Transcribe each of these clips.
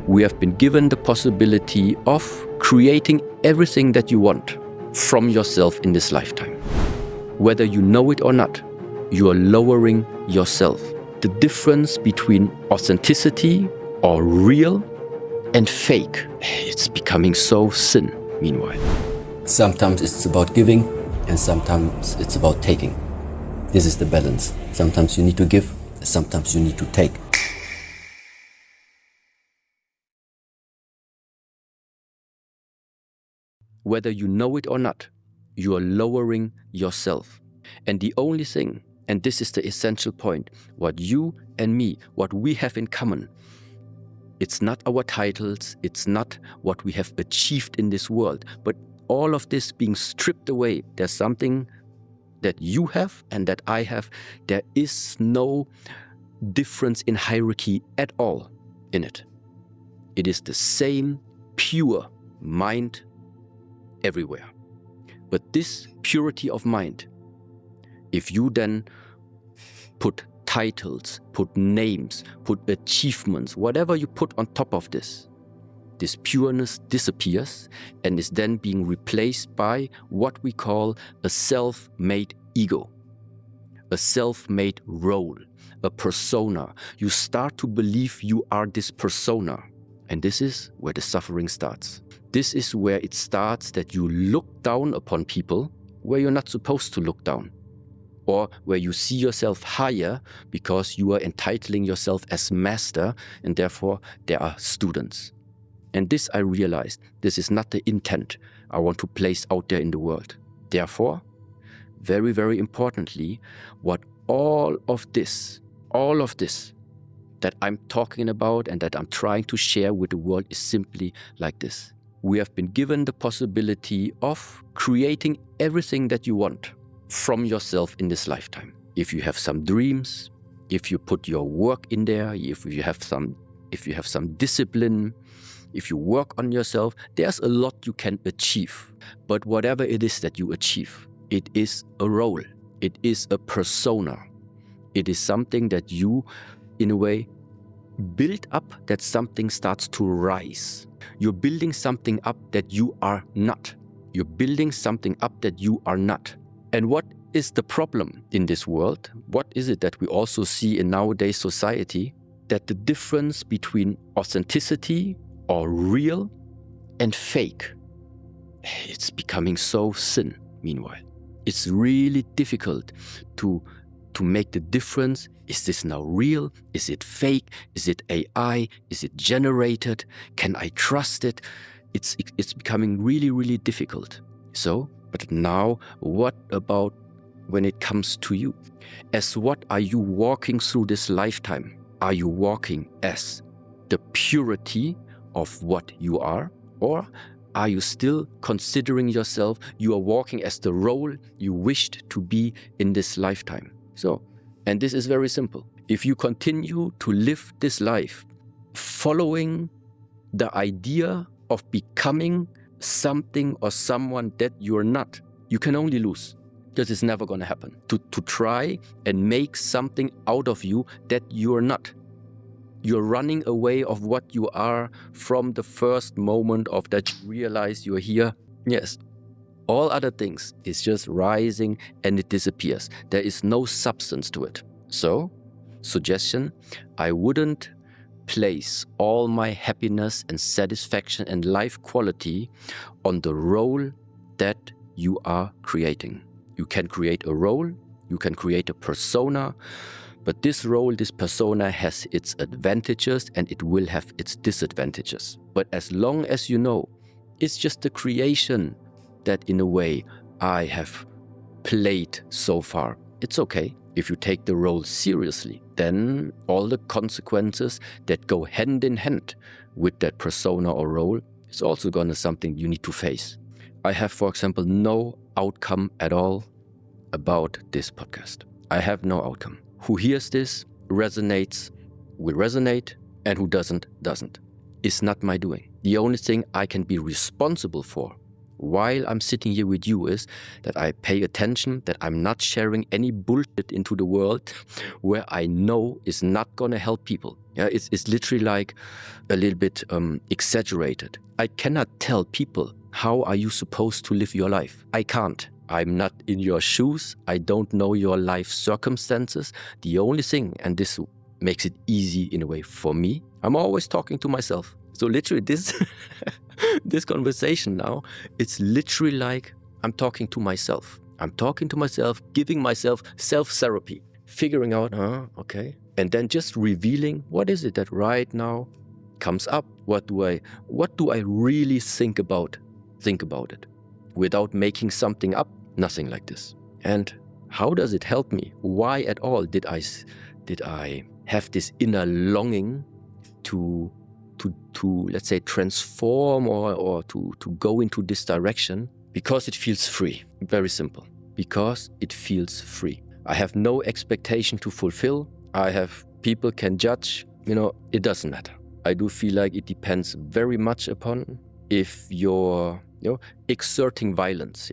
We have been given the possibility of creating everything that you want from yourself in this lifetime. Whether you know it or not, you are lowering yourself. The difference between authenticity or real and fake, it's becoming so thin meanwhile. Sometimes it's about giving and sometimes it's about taking. This is the balance. Sometimes you need to give, sometimes you need to take. Whether you know it or not, you are lowering yourself. And the only thing, and this is the essential point, what you and me, what we have in common, it's not our titles, it's not what we have achieved in this world, but all of this being stripped away. There's something that you have and that I have. There is no difference in hierarchy at all in it. It is the same pure mind everywhere. But this purity of mind, if you then put titles, put names, put achievements, whatever you put on top of this, this pureness disappears and is then being replaced by what we call a self-made ego, a self-made role, a persona. You start to believe you are this persona. And this is where the suffering starts. This is where it starts that you look down upon people where you're not supposed to look down, or where you see yourself higher because you are entitling yourself as master and therefore there are students. And this I realized, this is not the intent I want to place out there in the world. Therefore, very, very importantly, what all of this that I'm talking about and that I'm trying to share with the world is simply like this. We have been given the possibility of creating everything that you want from yourself in this lifetime. If you have some dreams, if you put your work in there, if you have some discipline, if you work on yourself, there's a lot you can achieve. But whatever it is that you achieve, it is a role, it is a persona. It is something that you, in a way, build up, that something starts to rise. You're building something up that you are not. You're building something up that you are not. And what is the problem in this world? What is it that we also see in nowadays society? That the difference between authenticity or real and fake, it's becoming so thin meanwhile. It's really difficult to make the difference. Is this now real? Is it fake? Is it AI? Is it generated? Can I trust it? It's becoming really, really difficult. So, but now what about when it comes to you? As what are you walking through this lifetime? Are you walking as the purity of what you are? Or are you still considering yourself you are walking as the role you wished to be in this lifetime? So, and this is very simple. If you continue to live this life following the idea of becoming something or someone that you're not, you can only lose. Because it's never going to happen. To try and make something out of you that you're not. You're running away of what you are from the first moment of that you realize you're here. Yes. All other things is just rising and it disappears. There is no substance to it. So, suggestion, I wouldn't place all my happiness and satisfaction and life quality on the role that you are creating. You can create a role, you can create a persona, but this role, this persona has its advantages and it will have its disadvantages. But as long as you know, it's just the creation that in a way I have played so far. It's okay. If you take the role seriously, then all the consequences that go hand in hand with that persona or role is also gonna something you need to face. I have, for example, no outcome at all about this podcast. I have no outcome. Who hears this resonates, will resonate, and who doesn't. It's not my doing. The only thing I can be responsible for, while I'm sitting here with you is that I pay attention, that I'm not sharing any bullshit into the world where I know is not gonna help people. Yeah, it's literally like a little bit exaggerated. I cannot tell people how are you supposed to live your life. I can't. I'm not in your shoes. I don't know your life circumstances. The only thing, and this makes it easy in a way for me, I'm always talking to myself. So literally this this conversation now, it's literally like I'm talking to myself. I'm talking to myself, giving myself self-therapy, figuring out, okay. And then just revealing what is it that right now comes up? What do I really think about it without making something up? Nothing like this. And how does it help me? Why at all did I have this inner longing to let's say transform or to go into this direction? Because it feels free. Very simple. Because it feels free. I have no expectation to fulfill. People can judge, it doesn't matter. I do feel like it depends very much upon if you're exerting violence,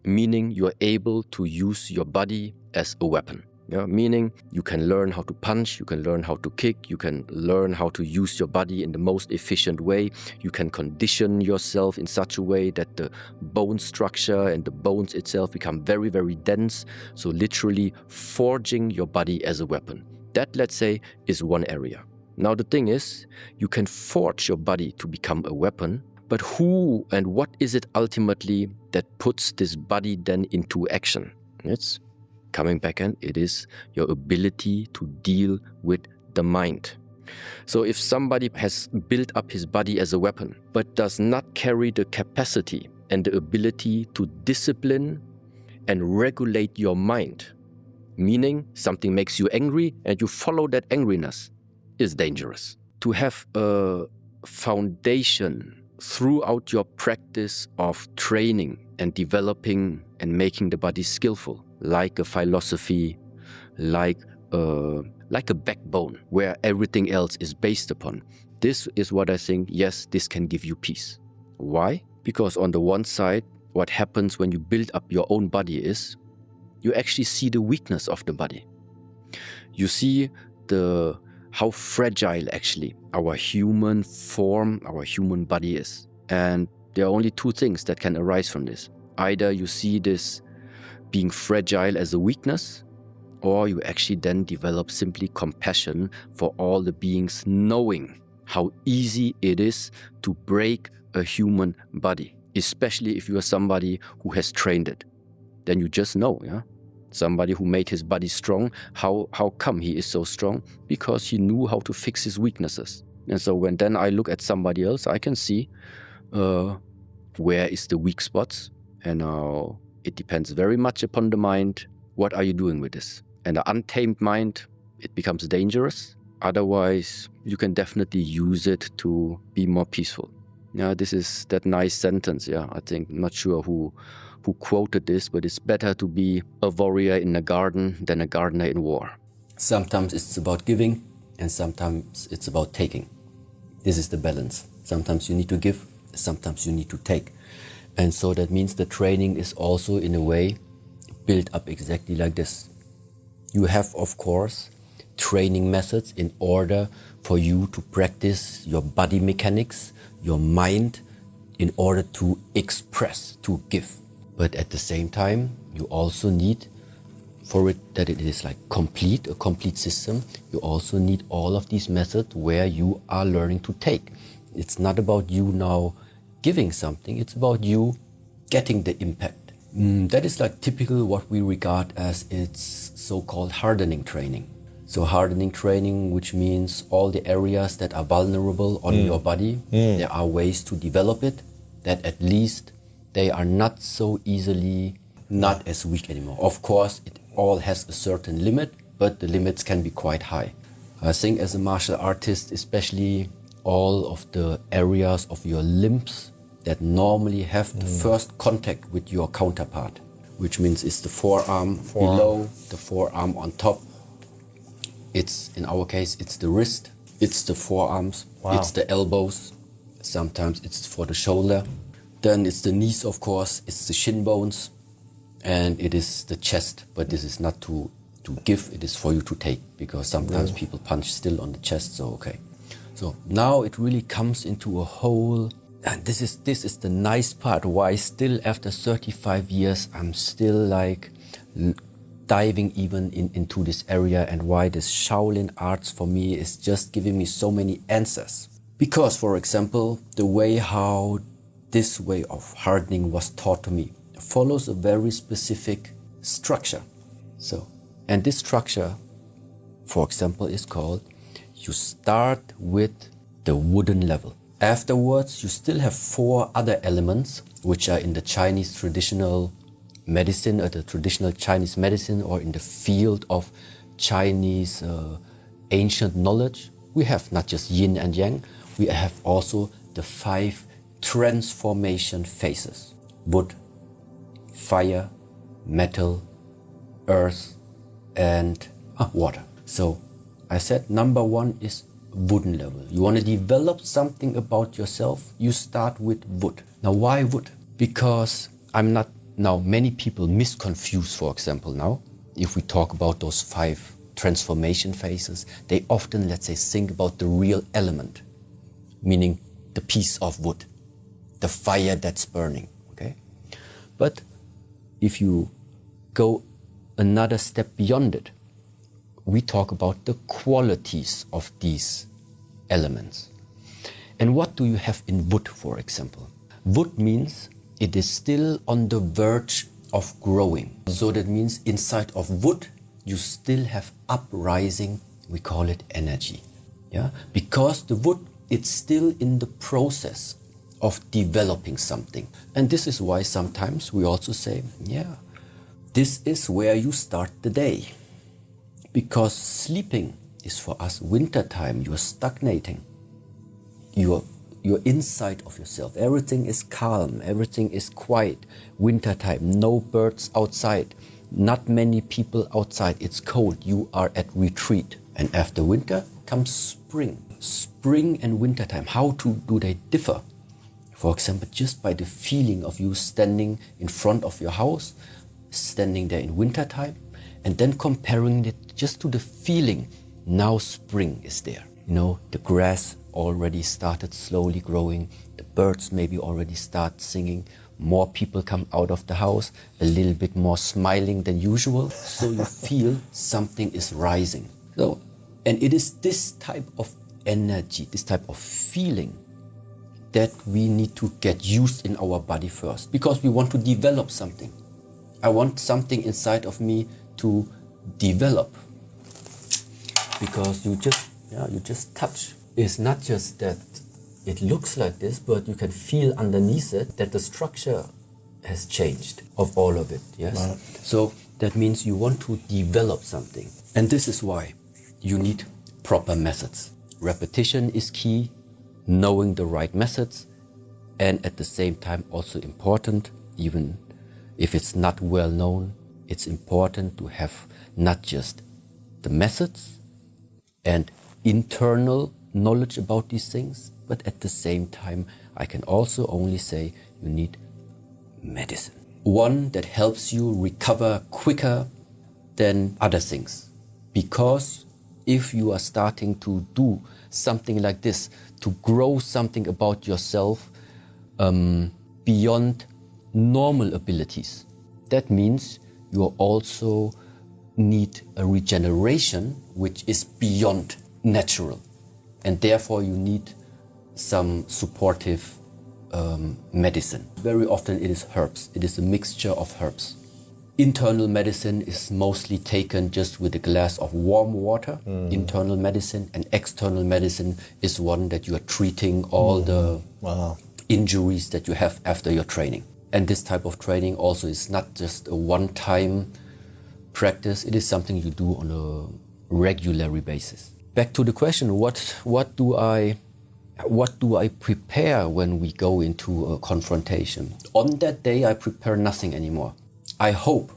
meaning you're able to use your body as a weapon. Meaning you can learn how to punch, you can learn how to kick, you can learn how to use your body in the most efficient way. You can condition yourself in such a way that the bone structure and the bones itself become very, very dense. So literally forging your body as a weapon. That, let's say, is one area. Now the thing is, you can forge your body to become a weapon, but who and what is it ultimately that puts this body then into action? It's coming back, and it is your ability to deal with the mind. So if somebody has built up his body as a weapon, but does not carry the capacity and the ability to discipline and regulate your mind, meaning something makes you angry and you follow that angriness, is dangerous. To have a foundation throughout your practice of training and developing and making the body skillful, like a philosophy, like a backbone where everything else is based upon. This is what I think, yes, this can give you peace. Why? Because on the one side, what happens when you build up your own body is you actually see the weakness of the body. You see how fragile actually our human form, our human body is. And there are only two things that can arise from this. Either you see this being fragile as a weakness, or you actually then develop simply compassion for all the beings, knowing how easy it is to break a human body, especially if you are somebody who has trained it. Then you just know, somebody who made his body strong, how come he is so strong? Because he knew how to fix his weaknesses. And so when then I look at somebody else, I can see where is the weak spots, and it depends very much upon the mind. What are you doing with this? And an untamed mind, it becomes dangerous. Otherwise, you can definitely use it to be more peaceful. This is that nice sentence. I think, I'm not sure who quoted this, but it's better to be a warrior in a garden than a gardener in war. Sometimes it's about giving, and sometimes it's about taking. This is the balance. Sometimes you need to give, sometimes you need to take. And so that means the training is also in a way built up exactly like this. You have, of course, training methods in order for you to practice your body mechanics, your mind, in order to express, to give. But at the same time, you also need, for it that it is like a complete system, you also need all of these methods where you are learning to take. It's not about you now giving something, it's about you getting the impact. That is like typical what we regard as its so-called hardening training. So hardening training, which means all the areas that are vulnerable on your body, there are ways to develop it that at least they are not so easily not as weak anymore. Of course, it all has a certain limit, but the limits can be quite high. I think as a martial artist, especially all of the areas of your limbs that normally have the first contact with your counterpart, which means it's the forearm below, the forearm on top. It's, in our case, it's the wrist, it's the forearms, it's the elbows, sometimes it's for the shoulder. Then it's the knees, of course, it's the shin bones, and it is the chest. But this is not to give, it is for you to take, because sometimes people punch still on the chest, so okay. So now it really comes into a whole, and this is the nice part, why still after 35 years I'm still like diving even into this area, and why this Shaolin arts for me is just giving me so many answers. Because, for example, the way how this way of hardening was taught to me follows a very specific structure. So, and this structure, for example, is called, you start with the wooden level. Afterwards, you still have 4 other elements, which are in the Chinese traditional medicine, or the traditional Chinese medicine, or in the field of Chinese ancient knowledge. We have not just yin and yang, we have also the 5 transformation phases: wood, fire, metal, earth, and water. So I said number 1 is wooden level. You want to develop something about yourself, you start with wood. Now why wood? Because many people misconfuse, for example, now, if we talk about those 5 transformation phases, they often, let's say, think about the real element, meaning the piece of wood, the fire that's burning, okay? But if you go another step beyond it, we talk about the qualities of these elements. And what do you have in wood, for example? Wood means it is still on the verge of growing. So that means inside of wood, you still have uprising, we call it energy. Yeah? Because the wood, it's still in the process of developing something. And this is why sometimes we also say, yeah, this is where you start the day. Because sleeping is for us winter time, you're stagnating. You're inside of yourself. Everything is calm, everything is quiet. Winter time, no birds outside, not many people outside. It's cold, you are at retreat. And after winter comes spring. Spring and winter time, how do they differ? For example, just by the feeling of you standing in front of your house, standing there in winter time, and then comparing it just to the feeling, now spring is there. You know, the grass already started slowly growing, the birds maybe already start singing, more people come out of the house, a little bit more smiling than usual, so you feel something is rising. So, and it is this type of energy, this type of feeling that we need to get used in our body first, because we want to develop something. I want something inside of me to develop, because you just touch. It's not just that it looks like this, but you can feel underneath it that the structure has changed of all of it. Yes. Right. So that means you want to develop something, and this is why you need proper methods. Repetition is key, knowing the right methods, and at the same time also important, even if it's not well known, it's important to have not just the methods and internal knowledge about these things, but at the same time, I can also only say you need medicine. One that helps you recover quicker than other things. Because if you are starting to do something like this, to grow something about yourself beyond normal abilities, that means you also need a regeneration which is beyond natural. And therefore you need some supportive medicine. Very often it is herbs. It is a mixture of herbs. Internal medicine is mostly taken just with a glass of warm water, internal medicine, and external medicine is one that you are treating all the injuries that you have after your training. And this type of training also is not just a one-time practice, it is something you do on a regular basis. Back to the question, what do I prepare when we go into a confrontation? On that day, I prepare nothing anymore. I hope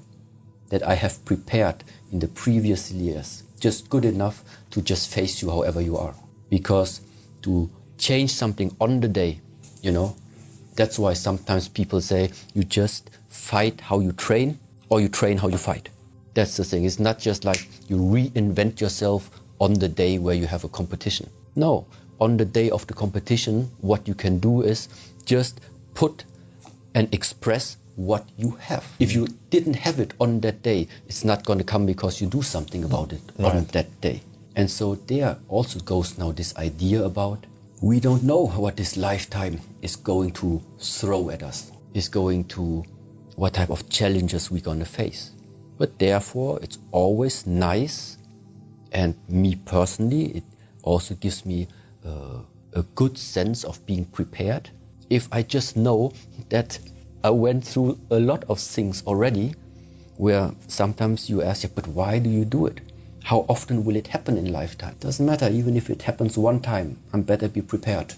that I have prepared in the previous years just good enough to just face you however you are. Because to change something on the day, That's why sometimes people say you just fight how you train or you train how you fight. That's the thing. It's not just like you reinvent yourself on the day where you have a competition. No, on the day of the competition, what you can do is just put and express what you have. If you didn't have it on that day, it's not going to come because you do something about it on that day. And so there also goes now this idea about we don't know what this lifetime is going to throw at us, is going to, what type of challenges we're going to face. But therefore, it's always nice, and me personally, it also gives me a good sense of being prepared. If I just know that I went through a lot of things already, where sometimes you ask, but why do you do it? How often will it happen in lifetime? Doesn't matter, even if it happens one time, I'm better be prepared.